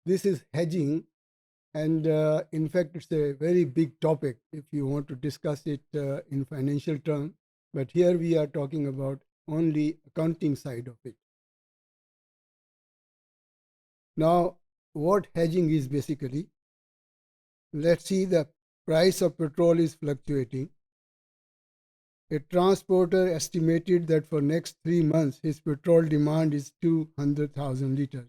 this is hedging, and in fact, it's a very big topic if you want to discuss it in financial terms. But here we are talking about only accounting side of it. Now, what hedging is basically, let's see, the price of petrol is fluctuating. A transporter estimated that for next 3 months his petrol demand is 200,000 liters.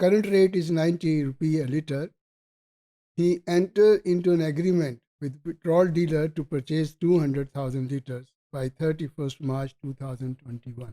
current rate is 90 rupee a liter. He entered into an agreement with petrol dealer to purchase 200,000 liters by 31st March 2021.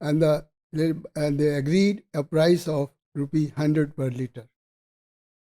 and they agreed a price of ₹100 per liter.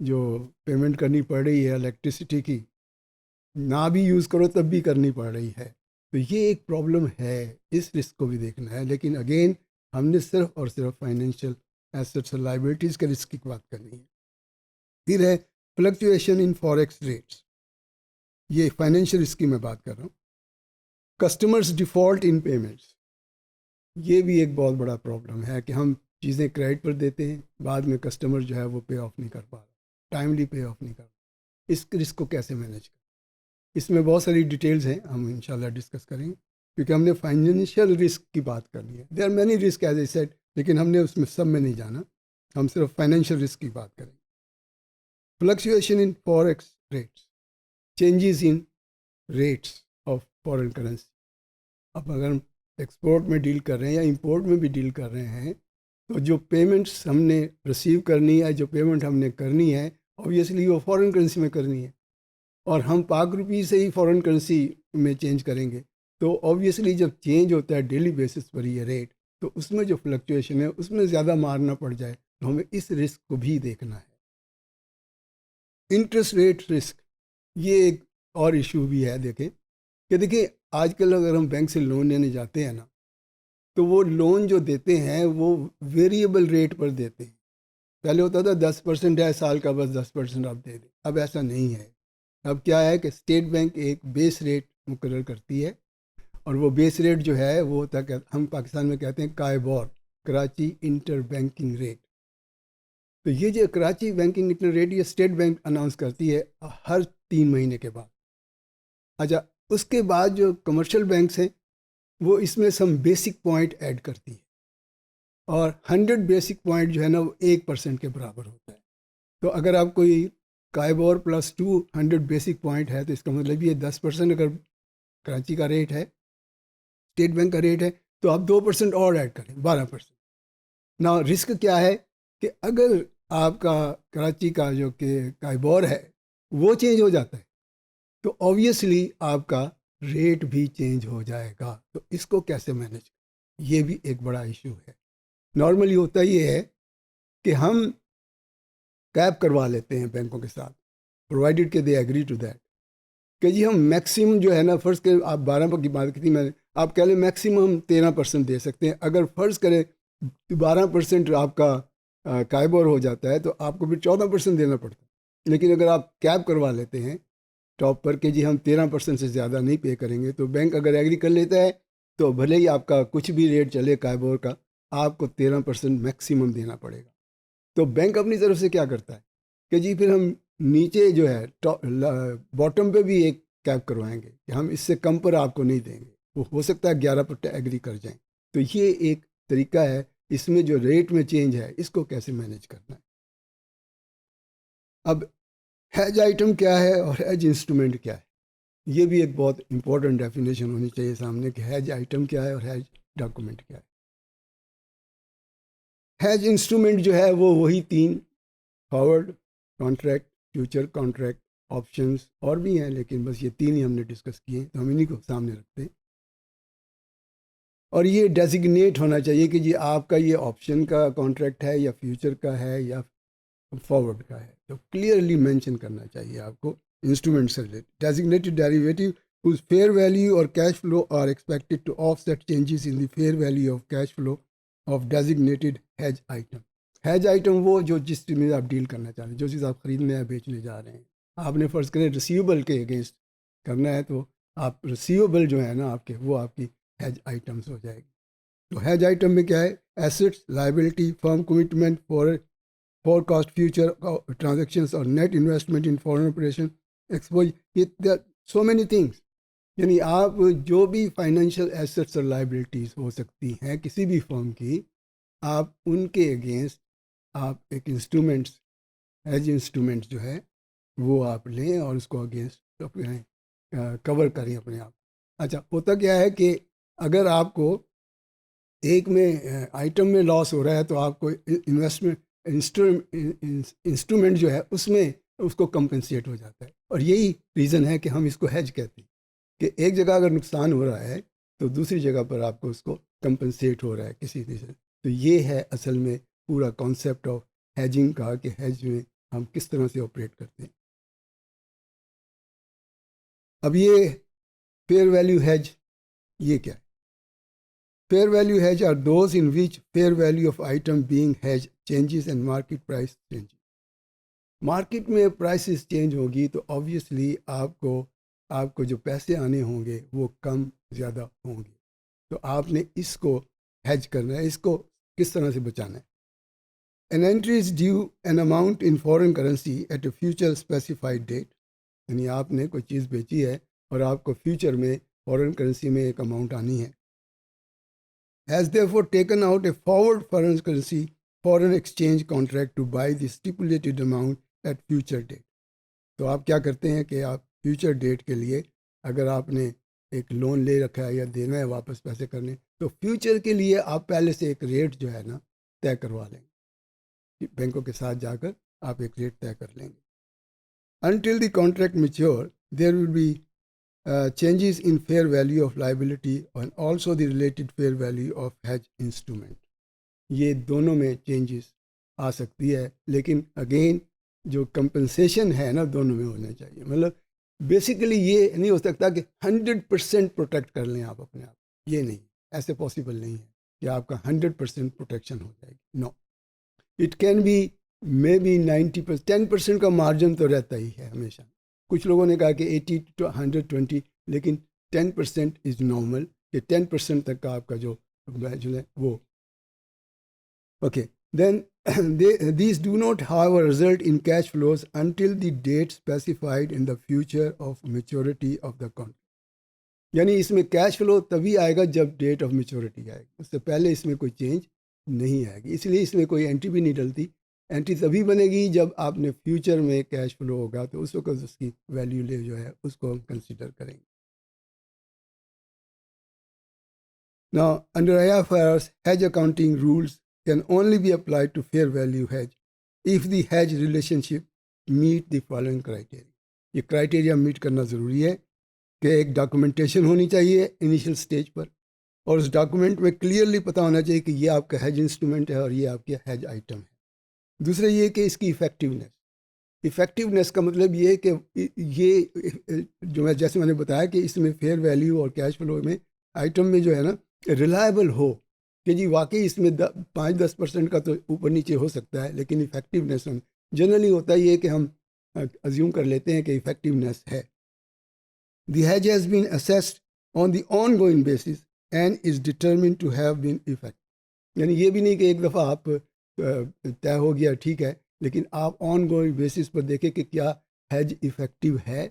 جو payment کرنی پڑ رہی ہے electricity کی، نہ بھی use کرو تب بھی کرنی پڑ رہی ہے. تو یہ ایک پرابلم ہے، اس رسک کو بھی دیکھنا ہے. لیکن اگین ہم نے صرف اور صرف فائنینشیل ایسٹس اور لائبلٹیز کے رسک کی بات کرنی ہے. پھر ہے فلکچویشن ان فاریکس ریٹس، یہ فائنینشیل رسک کی میں بات کر رہا ہوں. کسٹمرز ڈیفالٹ ان پیمنٹس، یہ بھی ایک بہت بڑا پرابلم ہے کہ ہم چیزیں کریڈٹ پر دیتے ہیں، بعد میں کسٹمر جو ہے وہ پے آف نہیں کر پا رہا، ٹائملی پے آف نہیں کر رہا. اس رسک کو کیسے مینیج کریں؟ اس میں بہت ساری ڈیٹیلز ہیں، ہم انشاءاللہ ڈسکس کریں گے، کیونکہ ہم نے فائنینشیل رسک کی بات کرنی ہے. There are many risk as a set, لیکن ہم نے اس میں سب میں نہیں جانا، ہم صرف فائنینشیل رسک کی بات کریں. Fluctuation in forex rates, changes in rates of foreign currency. اب اگر ہم ایکسپورٹ میں ڈیل کر رہے ہیں یا امپورٹ میں بھی ڈیل کر رہے ہیں، تو جو پیمنٹس ہم نے ریسیو کرنی ہے، جو پیمنٹ ہم نے کرنی ہے، اوبیسلی وہ فارن کرنسی میں کرنی ہے، اور ہم پاک روپی سے ہی فارن کرنسی میں چینج کریں گے. تو اوبیسلی جب چینج ہوتا ہے ڈیلی بیسس پر یہ ریٹ، تو اس میں جو فلکچویشن ہے اس میں زیادہ مارنا پڑ جائے، تو ہمیں اس رسک کو بھی دیکھنا ہے. انٹرسٹ ریٹ رسک، یہ ایک اور ایشو بھی ہے. دیکھیں آج کل اگر ہم بینک سے لون لینے جاتے ہیں نا، تو وہ لون جو دیتے ہیں وہ ویریبل ریٹ پر دیتے ہیں. پہلے ہوتا تھا 10% ہے سال کا، بس 10% آپ دے دیں. اب ایسا نہیں ہے. اب کیا ہے کہ اسٹیٹ بینک ایک بیس ریٹ مقرر کرتی ہے، اور وہ بیس ریٹ جو ہے وہ ہوتا ہے، ہم پاکستان میں کہتے ہیں KIBOR, Karachi inter banking rate. تو یہ جو کراچی بینکنگ انٹر ریٹ، یہ اسٹیٹ بینک اناؤنس کرتی ہے ہر 3 مہینے کے بعد. اچھا، اس کے بعد جو کمرشل بینکس ہیں وہ اس میں سم بیسک پوائنٹ ایڈ کرتی ہے، اور 100 بیسک پوائنٹ جو ہے نا وہ 1% کے برابر ہوتا ہے. تو اگر آپ کوئی کائبور پلس 200 بیسک پوائنٹ ہے، تو اس کا مطلب یہ 10% اگر کراچی کا ریٹ ہے، اسٹیٹ بینک کا ریٹ ہے، تو آپ 2% اور ایڈ کریں، 12%. نا رسک کیا ہے کہ اگر آپ کا کراچی کا جو کہ کائبور ہے وہ چینج ہو جاتا ہے، تو اوبیسلی آپ کا ریٹ بھی چینج ہو جائے گا. تو اس کو کیسے مینیج کریں، یہ بھی ایک بڑا ایشو ہے. نارملی ہوتا یہ ہے کہ ہم کیپ کروا لیتے ہیں بینکوں کے ساتھ، پرووائڈیڈ کہ دے ایگری ٹو دیٹ، کہ جی ہم میکسیمم جو ہے نا، فرض کریں آپ 12 کی بات کی تھی میں نے، آپ کہہ لیں میکسیمم ہم 13% دے سکتے ہیں. اگر فرض کریں 12% آپ کا کائبور ہو جاتا ہے، تو آپ کو پھر 14% دینا پڑتا ہے. لیکن اگر آپ کیپ کروا لیتے ہیں ٹاپ پر کہ جی ہم 13% سے زیادہ نہیں پے کریں گے، تو بینک اگر ایگری کر لیتا ہے تو بھلے ہی آپ کا کچھ بھی ریٹ چلے کائبور کا، آپ کو 13% میکسیمم دینا پڑے گا. تو بینک اپنی طرف سے کیا کرتا ہے کہ جی پھر ہم نیچے جو ہے باٹم پہ بھی ایک کیپ کروائیں گے کہ ہم اس سے کم پر آپ کو نہیں دیں گے. وہ ہو سکتا ہے 11 پر ایگری کر جائیں. تو یہ ایک طریقہ ہے. اس میں جو ریٹ میں چینج ہے اس کو کیسے مینیج کرنا ہے. اب ہیج آئٹم کیا ہے اور ہیج انسٹرومنٹ کیا ہے، یہ بھی ایک بہت امپورٹنٹ ڈیفینیشن ہونی چاہیے سامنے کہ ہیج آئٹم کیا ہے اور ہیج ڈاکومنٹ کیا ہے. ہیج انسٹرومنٹ جو ہے وہ وہی 3: forward contract, future contract, options اور بھی ہیں، لیکن بس یہ 3 ہی ہم نے ڈسکس کیے ہیں، تو ہم انہیں کو سامنے رکھتے ہیں. اور یہ ڈیزگنیٹ ہونا چاہیے کہ جی آپ کا یہ آپشن کا کانٹریکٹ ہے یا فیوچر کا ہے یا فارورڈ کا ہے. تو کلیئرلی مینشن کرنا چاہیے آپ کو انسٹرومنٹ سے related. Designated derivative whose fair value or cash flow are expected to offset changes in the fair value of cash flow of designated hedge item. Hedge item وہ جو جس چیز میں آپ ڈیل کرنا چاہ رہے ہیں، جو چیز آپ خریدنے یا بیچنے جا رہے ہیں. آپ نے فرض کریں ریسیویبل کے اگینسٹ کرنا ہے، تو آپ ریسیویبل جو ہے نا آپ کے، وہ آپ کی ہیج آئٹمس ہو جائے گی. تو ہیج آئٹم میں کیا ہے؟ Assets, liability, firm commitment forecast future transactions اور net investment in foreign operation exposure, so many things. یعنی آپ جو بھی فائنینشیل ایسٹس اور لائبلٹیز ہو سکتی ہیں کسی بھی فرم کی، آپ ان کے اگینسٹ آپ ایک انسٹرومنٹس، ایج انسٹرومنٹ جو ہے وہ آپ لیں اور اس کو اگینسٹ کور کریں اپنے آپ. اچھا، ہوتا کیا ہے کہ اگر آپ کو ایک میں آئٹم میں لاس ہو رہا ہے، تو آپ کو انسٹرومنٹ جو ہے اس میں اس کو کمپنسیٹ ہو جاتا ہے. اور یہی ریزن ہے کہ ہم اس کو ہیج کہتے ہیں، کہ ایک جگہ اگر نقصان ہو رہا ہے تو دوسری جگہ پر آپ کو اس کو کمپنسیٹ ہو رہا ہے کسی طرح سے. تو یہ ہے اصل میں پورا کانسیپٹ آف ہیجنگ کا، کہ ہیج میں ہم کس طرح سے آپریٹ کرتے ہیں. اب یہ فیئر ویلیو ہیج یہ کیا ہے؟ Fair value hedge are those in which fair value of item being hedge changes and market price changes. Market میں پرائسز چینج ہوگی تو آبویسلی آپ کو جو پیسے آنے ہوں گے وہ کم زیادہ ہوں گے. تو آپ نے اس کو ہیج کرنا ہے. اس کو کس طرح سے بچانا ہے؟ An entry is due an amount in foreign currency at a future specified date. یعنی آپ نے کوئی چیز بیچی ہے اور آپ کو فیوچر میں فورن کرنسی میں ایک اماؤنٹ آنی ہے. Has therefore taken out a forward foreign exchange contract to buy the stipulated amount at future date. تو آپ کیا کرتے ہیں کہ آپ فیوچر ڈیٹ کے لیے اگر آپ نے ایک لون لے رکھا ہے یا دینا ہے واپس پیسے کرنے تو فیوچر کے لیے آپ پہلے سے ایک ریٹ جو ہے نا طے کروا لیں گے. بینکوں کے ساتھ جا کر آپ ایک ریٹ طے کر لیں گے. Until the contract mature, there will be changes in fair value of liability and also the related fair value of hedge instrument. یہ دونوں میں چینجز آ سکتی ہے لیکن اگین جو کمپنسیشن ہے نا دونوں میں ہونا چاہیے. مطلب بیسیکلی یہ نہیں ہو سکتا کہ 100% پروٹیکٹ کر لیں آپ اپنے آپ. یہ نہیں، ایسے پاسبل نہیں ہے کہ آپ کا 100% پروٹیکشن ہو جائے گی. No, it can be maybe 90%. 10% کا مارجن تو رہتا ہی ہے ہمیشہ. کچھ لوگوں نے کہا کہ 80 to 120 لیکن 10% از نارمل کہ 10% تک کا آپ کا جو ہے وہ okay. Then these do not have a result in cash flows until the date specified in the future of maturity of the contract. یعنی اس میں کیش فلو تبھی آئے گا جب ڈیٹ آف میچورٹی آئے گی. اس سے پہلے اس میں کوئی چینج نہیں آئے گی. اس لیے اس میں کوئی انٹری بھی نہیں ڈلتی. انٹری تبھی بنے گی جب آپ نے فیوچر میں کیش فلو ہوگا تو اس وقت اس کی ویلیو لے جو ہے اس کو ہم کنسیڈر کریں گے. Now, under IFRS, hedge accounting rules can only be applied to fair value hedge if the hedge relationship meet the following criteria. یہ کرائٹیریا میٹ کرنا ضروری ہے کہ ایک ڈاکومنٹیشن ہونی چاہیے انیشیل سٹیج پر اور اس ڈاکومنٹ میں کلیئرلی پتہ ہونا چاہیے کہ یہ آپ کا ہیج انسٹرومنٹ ہے اور یہ آپ کے ہیج آئٹم ہے. دوسرے یہ کہ اس کی ایفیکٹیونیس کا مطلب یہ ہے کہ یہ جو میں جیسے میں نے بتایا کہ اس میں فیئر ویلیو اور کیش فلو میں آئٹم میں جو ہے نا ریلائبل ہو کہ جی واقعی اس میں 5-10% کا تو اوپر نیچے ہو سکتا ہے لیکن ایفیکٹیونیس جنرلی ہوتا ہے یہ کہ ہم ازیوم کر لیتے ہیں کہ ایفیکٹیونیس ہے. The hedge has been assessed on the ongoing basis and is determined to have been effect. یعنی یہ بھی نہیں کہ ایک دفعہ آپ طے ہو گیا ٹھیک ہے لیکن آپ آن گوئنگ بیسس پر دیکھیں کہ کیا ہیج ایفیکٹیو ہے.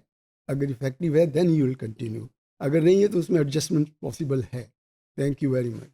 اگر ایفیکٹیو ہے دین یو ول کنٹینیو. اگر نہیں ہے تو اس میں ایڈجسٹمنٹ پاسبل ہے. Thank you very much.